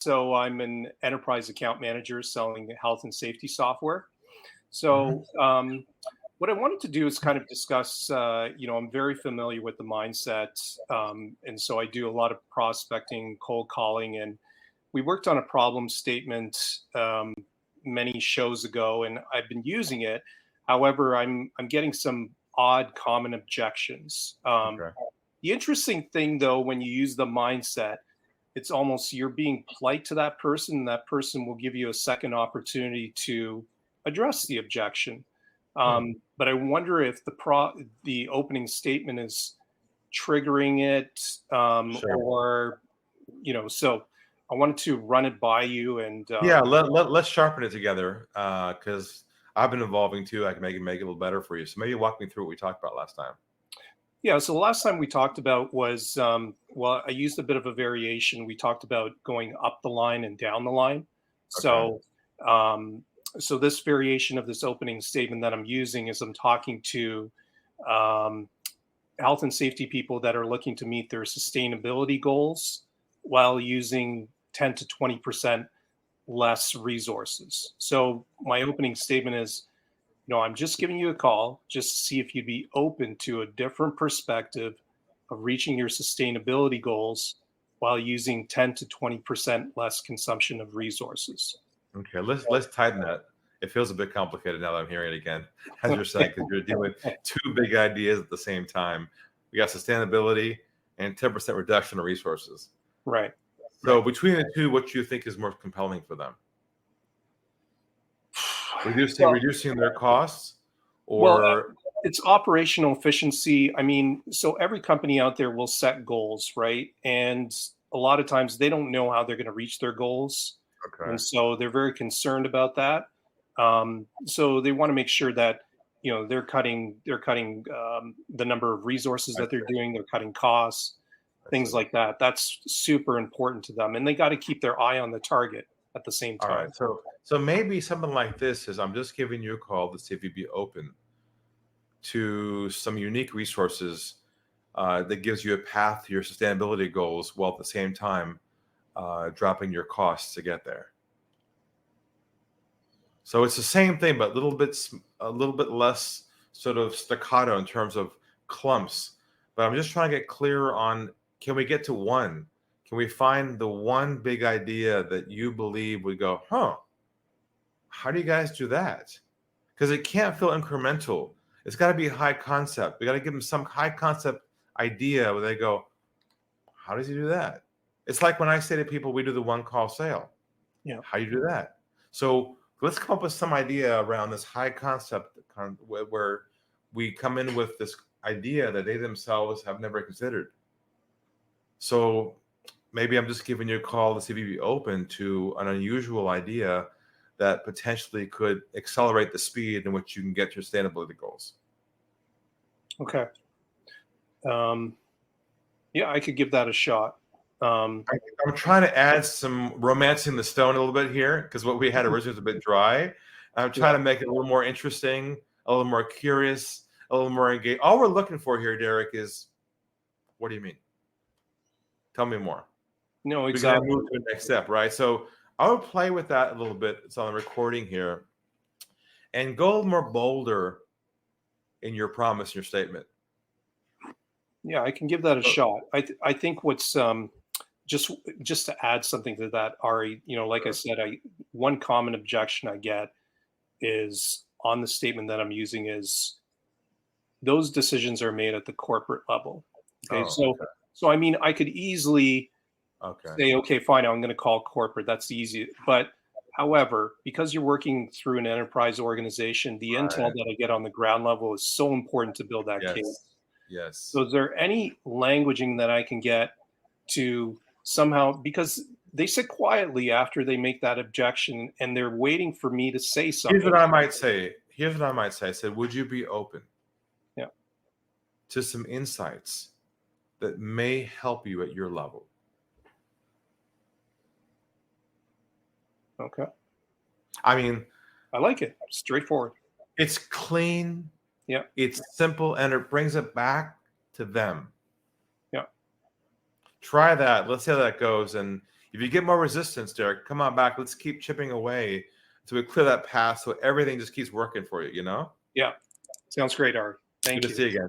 So I'm an enterprise account manager selling health and safety software. Hmm. So what I wanted to do is kind of discuss, I'm very familiar with the mindset. And so I do a lot of prospecting, cold calling, and we worked on a problem statement many shows ago, and I've been using it. However, I'm getting some odd common objections. Okay. The interesting thing, though, when you use the mindset, it's almost you're being polite to that person, and that person will give you a second opportunity to address the objection. Hmm. But I wonder if the opening statement is triggering it, Sure. or so I wanted to run it by you, and Yeah, let's sharpen it together because I've been evolving too. I can make it a little better for you. So maybe walk me through what we talked about last time. yeah. So the last time we talked about was, well, I used a bit of a variation. We talked about going up the line and down the line. Okay. So, um, so this variation of this opening statement that I'm using is I'm talking to um, health and safety people that are looking to meet their sustainability goals while using 10 to 20% less resources. So my opening statement is, I'm just giving you a call just to see if you'd be open to a different perspective of reaching your sustainability goals while using 10 to 20% less consumption of resources. Okay. Let's tighten that. It feels a bit complicated now that I'm hearing it again, as you're saying, because you're dealing with two big ideas at the same time. We got sustainability and 10% reduction of resources. Right. So between the two, what do you think is more compelling for them? Well, Reducing their costs, well, or it's operational efficiency. I mean, so every company out there will set goals, right? And a lot of times they don't know how they're going to reach their goals. And okay, so they're very concerned about that. So they want to make sure that, they're cutting the number of resources I that they're see. doing, they're cutting costs, I things see. like that. That's super important to them. And they got to keep their eye on the target at the same All time. right. So maybe something like this is I'm just giving you a call to see if you'd be open to some unique resources that gives you a path to your sustainability goals while at the same time dropping your costs to get there. So it's the same thing, but a little bit less sort of staccato in terms of clumps. But I'm just trying to get clear on, can we get to one? Can we find the one big idea that you believe would go, huh? How do you guys do that? Because it can't feel incremental. It's got to be high concept. We got to give them some high concept idea where they go, how does he do that? It's like when I say to people, we do the one call sale. Yeah. How do you do that? So let's come up with some idea around this high concept where we come in with this idea that they themselves have never considered. So maybe I'm just giving you a call to see if you'd be open to an unusual idea that potentially could accelerate the speed in which you can get your sustainability goals. Okay. Yeah, I could give that a shot. I'm trying to add some romancing the stone a little bit here because what we had originally was a bit dry. I'm Yeah. trying to make it a little more interesting, a little more curious, a little more engaged. All we're looking for here, Derek, is what do you mean? Tell me more. No, We can then exactly. move to the next step, right? So I would play with that a little bit. It's on the recording here, and go a little more bolder in your promise, your statement. Yeah, I can give that a So, shot. I think what's just to add something to that, Ari, like I said, I one common objection I get is on the statement that I'm using is those decisions are made at the corporate level. Okay, oh, so I mean, I could easily okay, say, okay, fine, I'm going to call corporate. That's easy. But however, because you're working through an enterprise organization, the intel right, that I get on the ground level is so important to build that case. yes, yes. So is there any languaging that I can get to somehow, because they sit quietly after they make that objection and they're waiting for me to say Here's what something. I might say. Here's what I might say. I said, would you be open Yeah. to some insights that may help you at your level? Okay. I mean, I like it. Straightforward. it's clean, Yeah. it's simple, and it brings it back to them. Yeah. Try that. Let's see how that goes. And If you get more resistance, Derek, come on back. Let's keep chipping away so we clear that path so everything just keeps working for you, you know? Yeah. Sounds great, Art. Thank Good you. to see you again.